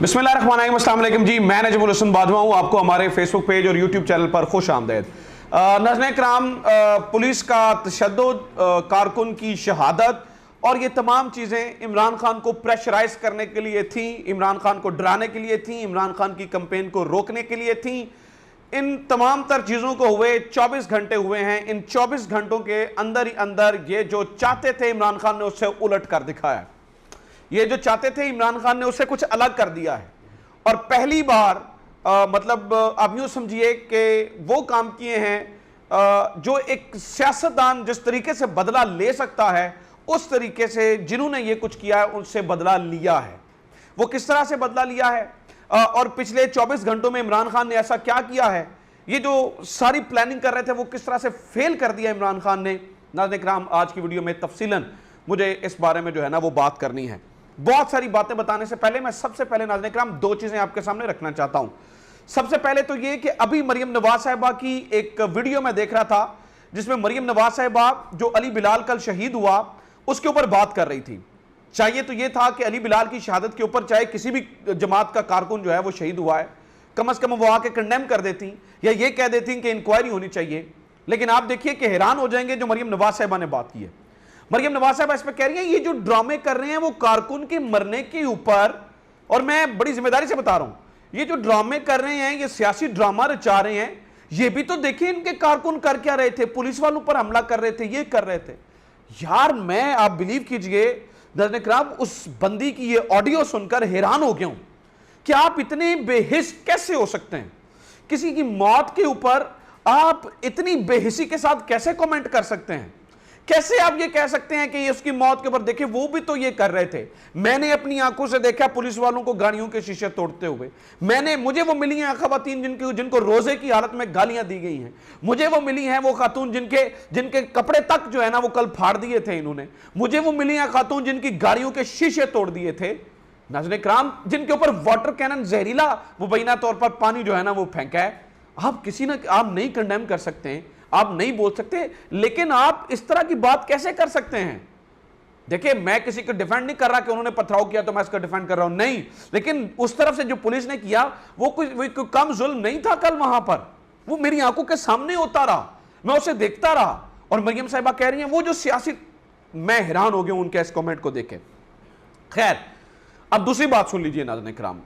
बिस्मिल्लाहिर्रहमानिर्रहीम, अस्सलाम वालेकुम जी। मैं नजमुल हसन बाजवा हूँ। आपको हमारे फेसबुक पेज और यूट्यूब चैनल पर खुश आमदेद। नाज़रीन कराम, पुलिस का तशद्दुद, कारकुन की शहादत और ये तमाम चीज़ें इमरान खान को प्रेशराइज करने के लिए थी, इमरान खान को डराने के लिए थी, इमरान खान की कैंपेन को रोकने के लिए थी। इन तमाम तर चीज़ों को हुए 24 घंटे हुए हैं। इन 24 घंटों के अंदर ही अंदर ये जो चाहते थे इमरान खान ने उससे उलट कर दिखाया। ये जो चाहते थे इमरान खान ने उससे कुछ अलग कर दिया है। और पहली बार मतलब आप यूं समझिए कि वो काम किए हैं जो एक सियासतदान जिस तरीके से बदला ले सकता है, उस तरीके से जिन्होंने ये कुछ किया है उनसे बदला लिया है। वो किस तरह से बदला लिया है और पिछले 24 घंटों में इमरान खान ने ऐसा क्या किया है, ये जो सारी प्लानिंग कर रहे थे वो किस तरह से फेल कर दिया इमरान खान ने। नाज़रीन किराम, आज की वीडियो में तफसीलन मुझे इस बारे में जो है ना वो बात करनी है। बहुत सारी बातें बताने से पहले मैं सबसे पहले नाज़रीन किराम दो चीजें आपके सामने रखना चाहता हूं। सबसे पहले तो ये कि अभी मरियम नवाज साहिबा की एक वीडियो में देख रहा था जिसमें मरियम नवाज साहिबा जो अली बिलाल कल शहीद हुआ उसके ऊपर बात कर रही थी। चाहिए तो ये था कि अली बिलाल की शहादत के ऊपर चाहे किसी भी जमात का कारकुन जो है वो शहीद हुआ है, कम से कम वो आके कंडेम कर देती या ये कह देती कि इंक्वायरी होनी चाहिए। लेकिन आप देखिए कि हैरान हो जाएंगे जो मरियम नवाज साहिबा ने बात की है। मरियम नवाज साहब इस पे कह रही हैं ये जो ड्रामे कर रहे हैं वो कारकुन के मरने के ऊपर, और मैं बड़ी जिम्मेदारी से बता रहा हूं ये जो ड्रामे कर रहे हैं ये सियासी ड्रामा रचा रहे हैं। ये भी तो देखिए इनके कारकुन कर क्या रहे थे, पुलिस वालों पर हमला कर रहे थे, ये कर रहे थे। यार मैं, आप बिलीव कीजिए नाज़रीन किराम, उस बंदी की ये ऑडियो सुनकर हैरान हो गया हूं कि आप इतने बेहिस कैसे हो सकते हैं। किसी की मौत के ऊपर आप इतनी बेहिसी के साथ कैसे कमेंट कर सकते हैं? कैसे आप ये कह सकते हैं कि ये उसकी मौत के ऊपर, देखिए वो भी तो ये कर रहे थे। मैंने अपनी आंखों से देखा पुलिस वालों को गाड़ियों के शीशे तोड़ते हुए। मुझे वो मिली हैं खवातीन जिनको रोजे की हालत में गालियां दी गई हैं। मुझे वो मिली हैं वो खातून जिनके कपड़े तक जो है ना वो कल फाड़ दिए थे इन्होंने। मुझे वो मिली हैं खातून जिनकी गाड़ियों के शीशे तोड़ दिए थे। नाज़रीन किराम, जिनके ऊपर वाटर कैनन जहरीला मुबैना तौर पर पानी जो है ना वो फेंका है। आप आप नहीं कंडेम कर सकते हैं, आप नहीं बोल सकते, लेकिन आप इस तरह की बात कैसे कर सकते हैं? देखिए मैं किसी को डिफेंड नहीं कर रहा कि उन्होंने पथराव किया तो मैं इसको डिफेंड कर रहा हूं, नहीं। लेकिन उस तरफ से जो पुलिस ने किया वो कोई कम जुल्म नहीं था कल वहां पर। वो मेरी आंखों के सामने होता रहा, मैं उसे देखता रहा। और मरियम साहिबा कह रही हैं वो जो सियासी, मैं हैरान हो गया उनके इस कमेंट को देखे। खैर, अब दूसरी बात सुन लीजिए नाज़रीन किराम,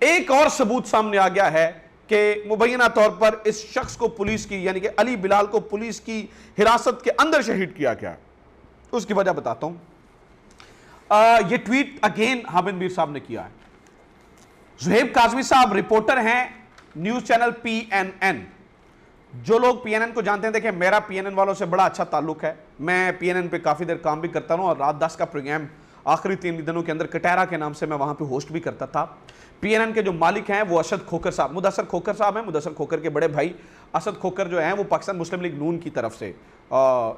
एक और सबूत सामने आ गया है कि मुबैना तौर पर इस शख्स को पुलिस की, यानी कि अली बिलाल को पुलिस की हिरासत के अंदर शहीद किया गया। उसकी वजह बताता हूं। ये ट्वीट अगेन हामिद मीर साहब ने किया है। जुहैब काज़मी साहब रिपोर्टर हैं न्यूज चैनल PNN। जो लोग PNN को जानते हैं, देखिए मेरा PNN वालों से बड़ा अच्छा ताल्लुक है। मैं PNN पे काफी देर काम भी करता हूं और रात 10 का प्रोग्राम आखिरी 3 दिनों के अंदर कटहरा के नाम से मैं वहां पे होस्ट भी करता था। PNN के जो मालिक हैं वो असद खोकर साहब, मुदस्सर खोकर साहब हैं। मुदस्सर खोकर के बड़े भाई असद खोकर जो हैं वो पाकिस्तान मुस्लिम लीग नून की तरफ से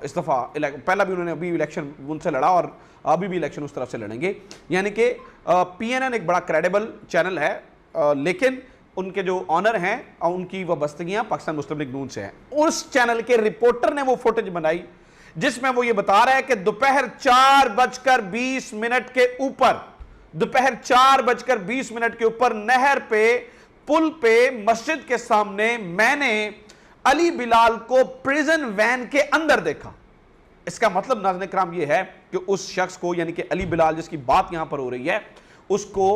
इस्तीफा, पहला भी उन्होंने अभी इलेक्शन उनसे लड़ा और अभी भी इलेक्शन उस तरफ से लड़ेंगे। यानी कि PNN एक बड़ा क्रेडिबल चैनल है, लेकिन उनके जो ऑनर हैं उनकी वाबस्तगियां पाकिस्तान मुस्लिम लीग नून से हैं। उस चैनल के रिपोर्टर ने वो फुटेज बनाई जिसमें वो ये बता रहा है कि दोपहर 4:20 के ऊपर, दोपहर 4:20 के ऊपर नहर पे, पुल पे, मस्जिद के सामने मैंने अली बिलाल को प्रिजन वैन के अंदर देखा। इसका मतलब नाज़रीन किराम ये है कि उस शख्स को, यानी कि अली बिलाल जिसकी बात यहां पर हो रही है, उसको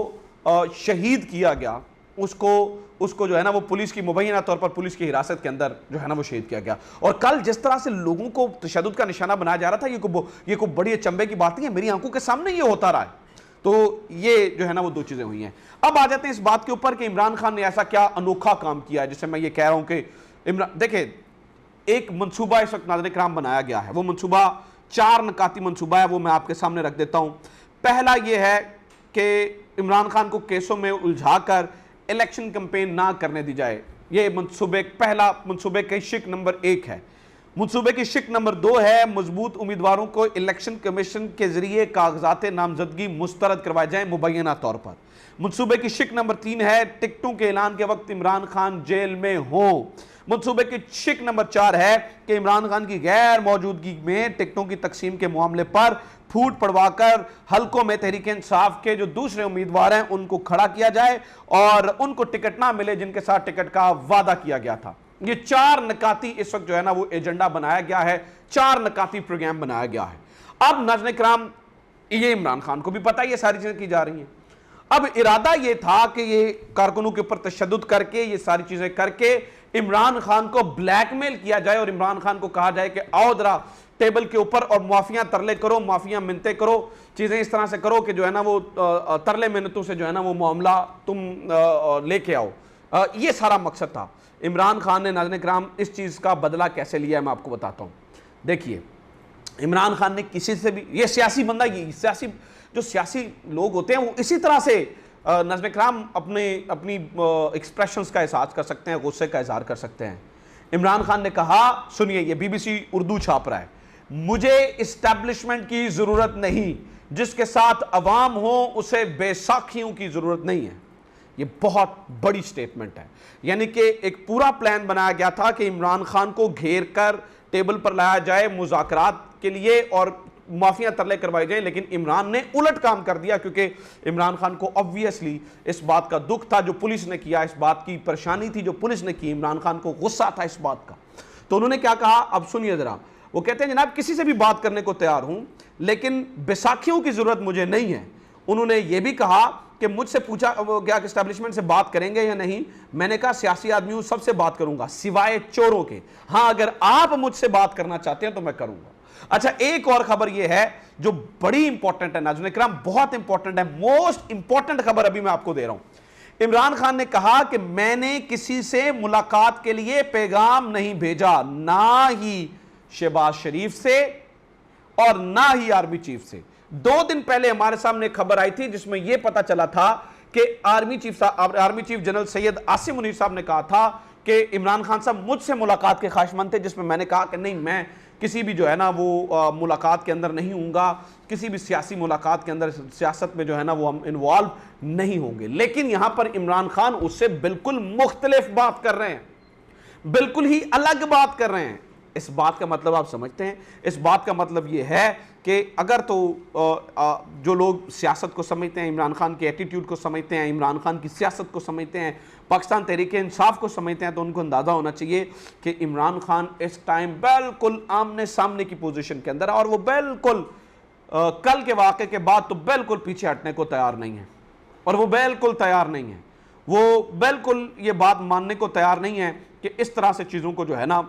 शहीद किया गया। उसको जो है ना वो पुलिस की, मुबैना तौर पर पुलिस की हिरासत के अंदर जो है ना वो शहीद किया गया। और कल जिस तरह से लोगों को तशद्दुद का निशाना बनाया जा रहा था, ये को बड़ी अचंभे की बात नहीं है, मेरी आंखों के सामने ये होता रहा है। तो ये जो है ना वो दो चीजें हुई हैं। अब आ जाते हैं इस बात के ऊपर कि इमरान खान ने ऐसा क्या अनोखा काम किया है जिससे मैं ये कह रहा हूं कि इमरान, देखिए एक मंसूबा इस वक्त नाज़रीन किराम बनाया गया है। वो मंसूबा 4 नकाती मंसूबा है, वो मैं आपके सामने रख देता हूं। पहला ये है कि इमरान खान को केसों में उलझाकर इलेक्शन कैंपेन ना करने दी जाए। ये पहला मंसूबे की शिक नंबर 1 है। मंसूबे की शिक नंबर 2 है मजबूत उम्मीदवारों को इलेक्शन कमीशन के जरिए कागजात नामजदगी मुस्तरद करवाए जाए मुबैना तौर पर। मंसूबे की शिक नंबर 3 है टिकटों के ऐलान के वक्त इमरान खान जेल में हो। मंसूबे की शिक नंबर 4 है कि इमरान खान की गैर मौजूदगी में टिकटों की तकसीम के मामले पर फूट पड़वाकर हलकों में तहरीक इंसाफ के जो दूसरे उम्मीदवार हैं उनको खड़ा किया जाए और उनको टिकट ना मिले जिनके साथ टिकट का वादा किया गया था। ये 4 नकाती इस वक्त जो है ना वो एजेंडा बनाया गया है, 4 नकाती प्रोग्राम बनाया गया है। अब नाज़रीन इकराम, ये इमरान खान को भी पता है ये सारी चीजें की जा रही हैं। अब इरादा ये था कि ये कारकुनों के ऊपर तशद्दुद करके, ये सारी चीजें करके इमरान खान को ब्लैकमेल किया जाए और इमरान खान को कहा जाए कि आओ जरा टेबल के ऊपर और माफिया तरले करो, माफिया मिन्नतें करो, चीजें इस तरह से करो कि जो है ना वो तरले मिन्नतों से जो है ना वो मामला तुम लेके आओ। ये सारा मकसद था। इमरान खान ने नाज़रीन इकराम इस चीज का बदला कैसे लिया है मैं आपको बताता हूं। देखिए, इमरान खान ने किसी से भी, ये सियासी बंदा, ये सियासी लोग होते हैं वो इसी तरह से नाज़रीन इकराम अपनी एक्सप्रेशंस का एहसास कर सकते हैं, गुस्से का इजहार कर सकते हैं। इमरान खान ने कहा, सुनिए, ये BBC उर्दू छाप रहा है, मुझे इस्टेब्लिशमेंट की जरूरत नहीं, जिसके साथ अवाम हो उसे बैसाखियों की जरूरत नहीं है। ये बहुत बड़ी स्टेटमेंट है। यानी कि एक पूरा प्लान बनाया गया था कि इमरान खान को घेर कर टेबल पर लाया जाए मुज़ाकरात के लिए और माफिया तरले करवाई जाए, लेकिन इमरान ने उलट काम कर दिया क्योंकि इमरान खान को ऑब्वियसली इस बात का दुख था जो पुलिस ने किया, इस बात की परेशानी थी जो पुलिस ने की, इमरान खान को गुस्सा था इस बात का। तो उन्होंने क्या कहा, अब सुनिए जरा, वो कहते हैं जनाब किसी से भी बात करने को तैयार हूं लेकिन बैसाखियों की जरूरत मुझे नहीं है। उन्होंने ये भी कहा कि मुझसे पूछा क्या कि एस्टैब्लिशमेंट से बात करेंगे या नहीं। मैंने कहा सियासी आदमी हूं, सबसे बात करूंगा सिवाय चोरों के। हां, अगर आप मुझसे बात करना चाहते हैं तो मैं करूंगा। अच्छा, एक और खबर यह है जो बड़ी इंपॉर्टेंट है नाज़रीन इकराम, बहुत इंपॉर्टेंट है, मोस्ट इंपॉर्टेंट खबर अभी मैं आपको दे रहा हूं। इमरान खान ने कहा कि मैंने किसी से मुलाकात के लिए पैगाम नहीं भेजा, ना ही शहबाज शरीफ से और ना ही आर्मी चीफ से। 2 दिन पहले हमारे सामने खबर आई थी जिसमें यह पता चला था कि army chief general Syed Asim Munir साहब ने कहा था कि इमरान खान साहब मुझसे मुलाकात के ख्वाहिशमंद थे, जिसमें मैंने कहा कि नहीं, मैं किसी भी जो है ना वो मुलाकात के अंदर नहीं हूँगा, किसी भी सियासी मुलाकात के अंदर, सियासत में जो है ना वो हम इन्वॉल्व नहीं होंगे। लेकिन यहां पर इमरान खान उससे बिल्कुल मुख्तलिफ बात कर रहे हैं, बिल्कुल ही अलग बात कर रहे हैं। इस बात का मतलब आप समझते हैं? इस बात का मतलब ये है कि अगर तो जो लोग सियासत को समझते हैं, इमरान खान के एटीट्यूड को समझते हैं, इमरान खान की सियासत को समझते हैं, पाकिस्तान तहरीक इंसाफ को समझते हैं, तो उनको अंदाज़ा होना चाहिए कि इमरान खान इस टाइम बिल्कुल आमने सामने की पोजीशन के अंदर है और वो बिल्कुल कल के वाक़े के बाद तो बिल्कुल पीछे हटने को तैयार नहीं है। और वो बिल्कुल तैयार नहीं है, वो बिल्कुल ये बात मानने को तैयार नहीं है कि इस तरह से चीज़ों को जो है ना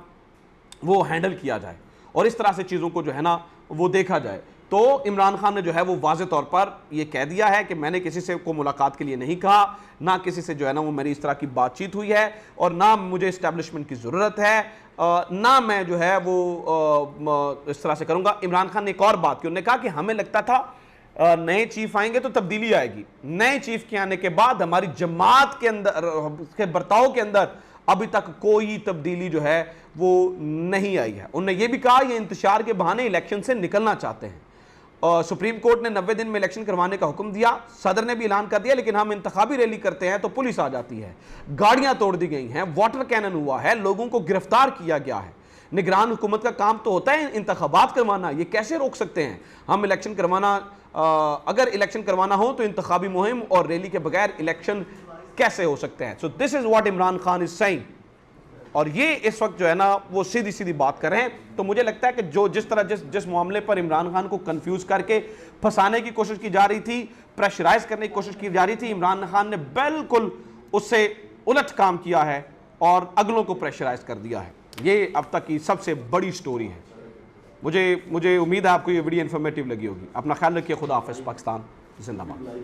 वो हैंडल किया जाए और इस तरह से चीज़ों को जो है ना वो देखा जाए। तो इमरान खान ने जो है वो वाज़े तौर पर ये कह दिया है कि मैंने किसी से को मुलाकात के लिए नहीं कहा, ना किसी से जो है ना वो मेरी इस तरह की बातचीत हुई है और ना मुझे इस्टेब्लिशमेंट की ज़रूरत है, ना मैं जो है वो इस तरह से करूँगा। इमरान खान ने एक और बात की, उन्होंने कहा कि हमें लगता था नए चीफ आएंगे तो तब्दीली आएगी। नए चीफ के आने के बाद हमारी जमात के अंदर के बर्ताव के अंदर अभी तक कोई तब्दीली जो है वो नहीं आई है। उन्होंने ये भी कहा ये इंतशार के बहाने इलेक्शन से निकलना चाहते हैं। सुप्रीम कोर्ट ने 90 दिन में इलेक्शन करवाने का हुक्म दिया, सदर ने भी ऐलान कर दिया, लेकिन हम इंतखाबी रैली करते हैं तो पुलिस आ जाती है, गाड़ियां तोड़ दी गई हैं, वाटर कैनन हुआ है, लोगों को गिरफ्तार किया गया है। निगरान हुकूमत का काम तो होता है इंतखाबात करवाना, ये कैसे रोक सकते हैं हम इलेक्शन करवाना? अगर इलेक्शन करवाना हो तो इंतखाबी मुहिम और रैली के बगैर इलेक्शन कैसे हो सकते हैं? So this is what Imran Khan is saying. और ये इस वक्त जो है ना वो सीधी सीधी बात कर रहे हैं। तो मुझे लगता है कि जो जिस मामले पर इमरान खान को कंफ्यूज करके फंसाने की कोशिश की जा रही थी, प्रेशराइज करने की कोशिश की जा रही थी, इमरान खान ने बिल्कुल उससे उलट काम किया है और अगलों को प्रेशराइज कर दिया है। ये अब तक की सबसे बड़ी स्टोरी है। मुझे उम्मीद है आपको ये वीडियो इन्फॉर्मेटिव लगी होगी। अपना ख्याल रखिए। खुदा हाफिज़। पाकिस्तान जिंदाबाद।